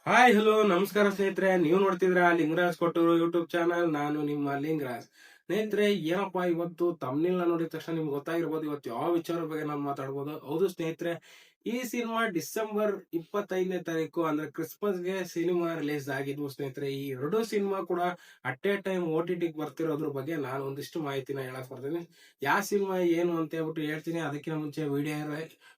Hi hello ನಮಸ್ಕಾರ ಸ್ನೇಹಿತರೆ, ನೀವು ನೋಡ್ತಿದ್ರ ಲಿಂಗರಾಜ್ ಕೊಟ್ಟೂರು ಯೂಟ್ಯೂಬ್ ಚಾನಲ್. ನಾನು ನಿಮ್ಮ ಲಿಂಗರಾಜ್. ಸ್ನೇಹಿತರೆ, ಏನಪ್ಪಾ ಇವತ್ತು ತಮ್ನಿಲ್ ನೋಡಿದ ತಕ್ಷಣ ನಿಮ್ಗೆ ಗೊತ್ತಾಗಿರ್ಬೋದು ಇವತ್ತು ಯಾವ ವಿಚಾರ ಬಗ್ಗೆ ನಾನು ಮಾತಾಡ್ಬೋದು. ಹೌದು ಸ್ನೇಹಿತರೆ, ಈ ಸಿನಿಮಾ ಡಿಸೆಂಬರ್ 25ನೇ ತಾರೀಕು ಅಂದ್ರೆ ಕ್ರಿಸ್ಮಸ್ಗೆ ಸಿನಿಮಾ ರಿಲೀಸ್ ಆಗಿದ್ವು ಸ್ನೇಹಿತರೆ. ಈ ಎರಡು ಸಿನಿಮಾ ಕೂಡ ಅಟ್ ಎ ಟೈಮ್ OTT ಬರ್ತಿರೋದ್ರ ಬಗ್ಗೆ ನಾನು ಒಂದಿಷ್ಟು ಮಾಹಿತಿನ ಹೇಳಕ್ ಬರ್ತೀನಿ. ಯಾವ ಸಿನಿಮಾ ಏನು ಅಂತ ಹೇಳ್ಬಿಟ್ಟು ಹೇಳ್ತೀನಿ. ಅದಕ್ಕಿಂತ ಮುಂಚೆ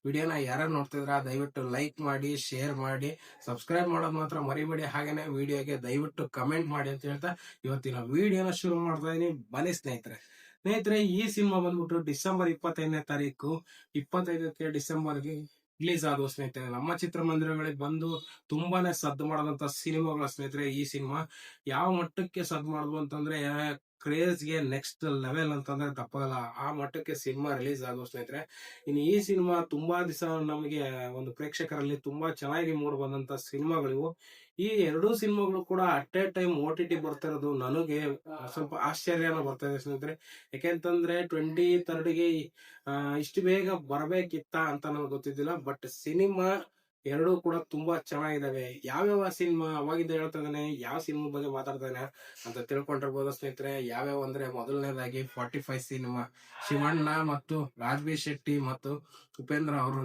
ವಿಡಿಯೋನ ಯಾರು ನೋಡ್ತಿದ್ರ ದಯವಿಟ್ಟು ಲೈಕ್ ಮಾಡಿ, ಶೇರ್ ಮಾಡಿ, ಸಬ್ಸ್ಕ್ರೈಬ್ ಮಾಡೋದು ಮಾತ್ರ ಮರಿಬೇಡಿ. ಹಾಗೇನೆ ವಿಡಿಯೋಗೆ ದಯವಿಟ್ಟು ಕಮೆಂಟ್ ಮಾಡಿ ಅಂತ ಹೇಳ್ತಾ ಇವತ್ತಿನ ವಿಡಿಯೋನ ಶುರು ಮಾಡ್ತಾ ಇದೀನಿ. ಬನ್ನಿ ಸ್ನೇಹಿತರೆ, ಈ ಸಿನಿಮಾ ಬಂದ್ಬಿಟ್ಟು ಡಿಸೆಂಬರ್ 25ನೇ ತಾರೀಕು 25ಕ್ಕೆ ಡಿಸೆಂಬರ್ಗೆ ರಿಲೀಸ್ ಆದವು ಸ್ನೇಹಿತರೆ. ನಮ್ಮ ಚಿತ್ರಮಂದಿರಗಳಿಗೆ ಬಂದು ತುಂಬಾನೇ ಸದ್ದು ಮಾಡದಂತ ಸಿನಿಮಾಗಳ ಸ್ನೇಹಿತರೆ. ಈ ಸಿನಿಮಾ ಯಾವ ಮಟ್ಟಕ್ಕೆ ಸದ್ದು ಮಾಡುದು ಅಂತಂದ್ರೆ ಕ್ರೇಜ್ಗೆ ನೆಕ್ಸ್ಟ್ ಲೆವೆಲ್ ಅಂತಂದ್ರೆ ತಪ್ಪಾಗಲ್ಲ, ಆ ಮಟ್ಟಕ್ಕೆ ಸಿನಿಮಾ ರಿಲೀಸ್ ಆದವು ಸ್ನೇಹಿತರೆ. ಇನ್ನು ಈ ಸಿನಿಮಾ ತುಂಬಾ ದಿವಸ ನಮಗೆ ಒಂದು ಪ್ರೇಕ್ಷಕರಲ್ಲಿ ತುಂಬಾ ಚೆನ್ನಾಗಿ ಮೂಡ್ ಬಂದಂತ ಸಿನಿಮಾಗಳಿವು. ಈ ಎರಡೂ ಸಿನಿಮಾಗಳು ಕೂಡ ಅಟ್ ಎ ಟೈಮ್ OTT ಬರ್ತಾ ಇರೋದು ನನಗೆ ಸ್ವಲ್ಪ ಆಶ್ಚರ್ಯನ ಬರ್ತಾ ಇದೆ ಸ್ನೇಹಿತರೆ. ಯಾಕೆಂತಂದ್ರೆ 23ಗೆ ಇಷ್ಟು ಬೇಗ ಬರ್ಬೇಕಿತ್ತ ಅಂತ ನನಗೆ ಗೊತ್ತಿದ್ದಿಲ್ಲ. ಬಟ್ ಸಿನಿಮಾ ಎರಡೂ ಕೂಡ ತುಂಬಾ ಚೆನ್ನಾಗಿದಾವೆ. ಯಾವ್ಯಾವ ಸಿನಿಮಾ ಅವಾಗಿಂದ ಹೇಳ್ತಾ ಇದ್ದಾನೆ, ಯಾವ ಸಿನಿಮಾ ಬಗ್ಗೆ ಮಾತಾಡ್ತಾನೆ ಅಂತ ತಿಳ್ಕೊಂಡಿರ್ಬೋದು ಸ್ನೇಹಿತರೆ. ಯಾವ್ಯಾವ ಅಂದ್ರೆ ಮೊದಲನೇದಾಗಿ 45 ಸಿನಿಮಾ, ಶಿವಣ್ಣ ಮತ್ತು ರಾಜ್ಬಿ ಶೆಟ್ಟಿ ಮತ್ತು ಉಪೇಂದ್ರ ಅವರು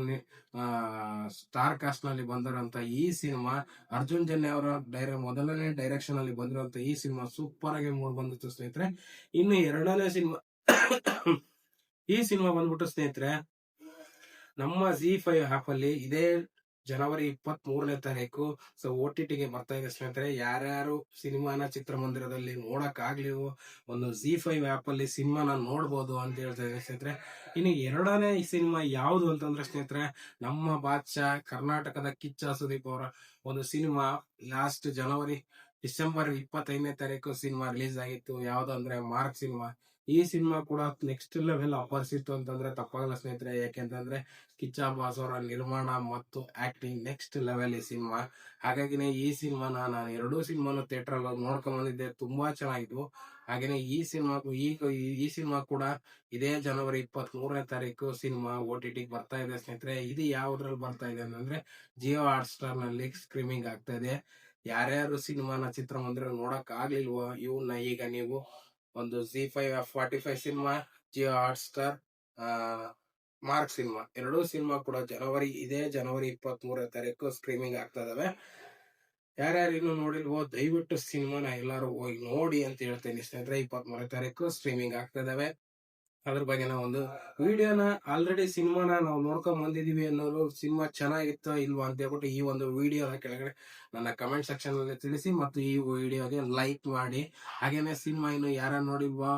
ಸ್ಟಾರ್ ಕಾಸ್ಟ್ ನಲ್ಲಿ ಬಂದಿರುವಂತ ಈ ಸಿನಿಮಾ, ಅರ್ಜುನ್ ಜನ್ಯ ಅವರ ಮೊದಲನೇ ಡೈರೆಕ್ಷನ್ ಅಲ್ಲಿ ಬಂದಿರುವಂತ ಈ ಸಿನಿಮಾ ಸೂಪರ್ ಆಗಿ ಮೂಡ್ ಬಂದಿತ್ತು ಸ್ನೇಹಿತರೆ. ಇನ್ನು ಎರಡನೇ ಸಿನಿಮಾ ಈ ಸಿನಿಮಾ ಬಂದ್ಬಿಟ್ಟು ಸ್ನೇಹಿತರೆ, ನಮ್ಮ ZEE5 ಆಪ್ ಅಲ್ಲಿ ಇದೇ ಜನವರಿ 23ನೇ ತಾರೀಕು OTTಗೆ ಬರ್ತಾ ಇದೆ ಸ್ನೇಹಿತರೆ. ಯಾರ್ಯಾರು ಸಿನಿಮಾನ ಚಿತ್ರಮಂದಿರದಲ್ಲಿ ನೋಡಕ್ ಆಗ್ಲಿವೋ ಒಂದು ZEE5 ಆಪ್ ಅಲ್ಲಿ ಸಿನಿಮಾನ ನೋಡ್ಬೋದು ಅಂತ ಹೇಳ್ತಾ ಇದೆ ಸ್ನೇಹಿತರೆ. ಇನ್ನು ಎರಡನೇ ಸಿನಿಮಾ ಯಾವುದು ಅಂತಂದ್ರೆ ಸ್ನೇಹಿತರೆ, ನಮ್ಮ ಬಾದ್ಶಾ ಕರ್ನಾಟಕದ ಕಿಚ್ಚ ಸುದೀಪ್ ಅವರ ಒಂದು ಸಿನಿಮಾ ಲಾಸ್ಟ್ ಡಿಸೆಂಬರ್ 25ನೇ ತಾರೀಕು ಸಿನಿಮಾ ರಿಲೀಸ್ ಆಗಿತ್ತು. ಯಾವ್ದು ಅಂದ್ರೆ ಮಾರ್ಕ್ ಸಿನಿಮಾ. ಈ ಸಿನಿಮಾ ಕೂಡ ನೆಕ್ಸ್ಟ್ ಲೆವೆಲ್ ಅಪರಿಸಿತ್ತು ಅಂತಂದ್ರೆ ತಪ್ಪಾಗಲ್ಲ ಸ್ನೇಹಿತರೆ. ಯಾಕೆಂತಂದ್ರೆ ಕಿಚ್ಚ ಬಾಸ್ ಅವರ ನಿರ್ಮಾಣ ಮತ್ತು ಆಕ್ಟಿಂಗ್ ನೆಕ್ಸ್ಟ್ ಲೆವೆಲ್ ಈ ಸಿನಿಮಾ. ಹಾಗಾಗಿನೇ ಈ ಸಿನಿಮಾನ ನಾನು ಎರಡೂ ಸಿನಿಮಾನು ಥಿಯೇಟರ್ ಅಲ್ಲಿ ನೋಡ್ಕೊಂಡ್ ಬಂದಿದ್ದೆ, ತುಂಬಾ ಚೆನ್ನಾಗಿದ್ವು. ಹಾಗೇನೆ ಈ ಸಿನಿಮಾ ಕೂಡ ಇದೇ ಜನವರಿ 23ನೇ ತಾರೀಕು ಸಿನಿಮಾ OTT ಬರ್ತಾ ಇದೆ ಸ್ನೇಹಿತರೆ. ಇದು ಯಾವ್ದ್ರಲ್ಲಿ ಬರ್ತಾ ಇದೆ ಅಂತಂದ್ರೆ ಜಿಯೋ ಹಾಟ್ಸ್ಟಾರ್ ನಲ್ಲಿ ಸ್ಟ್ರೀಮಿಂಗ್ ಆಗ್ತಾ ಇದೆ. ಯಾರ್ಯಾರು ಸಿನಿಮಾನ ಚಿತ್ರಮಂದಿರ ನೋಡಕ್ ಆಗ್ಲಿಲ್ವೋ ಇವನ್ನ ಈಗ ನೀವು ಒಂದು ZEE5 45 cinema, Jio Hotstar, mark cinema ಎರಡೂ ಸಿನಿಮಾ ಕೂಡ ಇದೇ ಜನವರಿ 23ನೇ ತಾರೀಕು ಸ್ಟ್ರೀಮಿಂಗ್ ಆಗ್ತಾ ಇದಾವೆ. ಯಾರ್ಯಾರು ಇನ್ನು ನೋಡಿಲ್ವೋ ದಯವಿಟ್ಟು ಸಿನಿಮಾನ ಎಲ್ಲಾರು ಹೋಗಿ ನೋಡಿ ಅಂತ ಹೇಳ್ತೇನೆ ಸ್ನೇಹಿತರೆ. 23ನೇ ತಾರೀಕು ಸ್ಟ್ರೀಮಿಂಗ್ ಆಗ್ತಾ ಇದಾವೆ. ಅದ್ರ ಬಗ್ಗೆ ನಾವು ಒಂದು ವಿಡಿಯೋನ ಆಲ್ರೆಡಿ ಸಿನಿಮಾನ ನಾವು ನೋಡ್ಕೊಂಡ್ ಬಂದಿದೀವಿ ಅನ್ನೋರು, ಸಿನಿಮಾ ಚೆನ್ನಾಗಿತ್ತೋ ಇಲ್ವಾ ಅಂತ ಹೇಳ್ಬಿಟ್ಟು ಈ ಒಂದು ವಿಡಿಯೋದ ಕೆಳಗಡೆ ನನ್ನ ಕಮೆಂಟ್ ಸೆಕ್ಷನ್ ಅಲ್ಲಿ ತಿಳಿಸಿ ಮತ್ತು ಈ ವಿಡಿಯೋಗೆ ಲೈಕ್ ಮಾಡಿ. ಹಾಗೇನೆ ಸಿನಿಮಾ ಇನ್ನು ಯಾರ ನೋಡಿಲ್ವಾ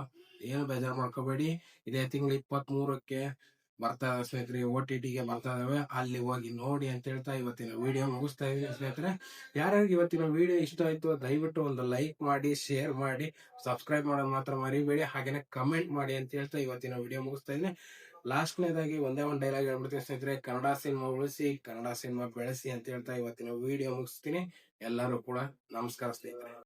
ಏನು ಬೇಜಾರು ಮಾಡ್ಕೋಬೇಡಿ. ಇದೇ ತಿಂಗಳು 23ಕ್ಕೆ ಬರ್ತಾ ಸ್ನೇಹಿತರೆ, OTTಗೆ ಬರ್ತಾ ಇದಾವೆ, ಅಲ್ಲಿ ಹೋಗಿ ನೋಡಿ ಅಂತ ಹೇಳ್ತಾ ಇವತ್ತಿನ ವಿಡಿಯೋ ಮುಗಿಸ್ತಾ ಇದೀನಿ ಸ್ನೇಹಿತರೆ. ಯಾರ್ಯಾರಿಗೆ ಇವತ್ತಿನ ವಿಡಿಯೋ ಇಷ್ಟ ಆಯ್ತು ದಯವಿಟ್ಟು ಒಂದು ಲೈಕ್ ಮಾಡಿ, ಶೇರ್ ಮಾಡಿ, ಸಬ್ಸ್ಕ್ರೈಬ್ ಮಾಡೋದು ಮಾತ್ರ ಮರಿಬೇಡಿ. ಹಾಗೇನೆ ಕಮೆಂಟ್ ಮಾಡಿ ಅಂತ ಹೇಳ್ತಾ ಇವತ್ತಿನ ವಿಡಿಯೋ ಮುಗಿಸ್ತಾ ಇದೀನಿ. ಲಾಸ್ಟ್ನೇದಾಗಿ ಒಂದೇ ಒಂದು ಡೈಲಾಗ್ ಹೇಳ್ಬಿಡ್ತೀನಿ ಸ್ನೇಹಿತರೆ, ಕನ್ನಡ ಸಿನಿಮಾ ಉಳಿಸಿ, ಕನ್ನಡ ಸಿನಿಮಾ ಬೆಳೆಸಿ ಅಂತ ಹೇಳ್ತಾ ಇವತ್ತಿನ ವಿಡಿಯೋ ಮುಗಿಸ್ತೀನಿ. ಎಲ್ಲರೂ ಕೂಡ ನಮಸ್ಕಾರ ಸ್ನೇಹಿತರೆ.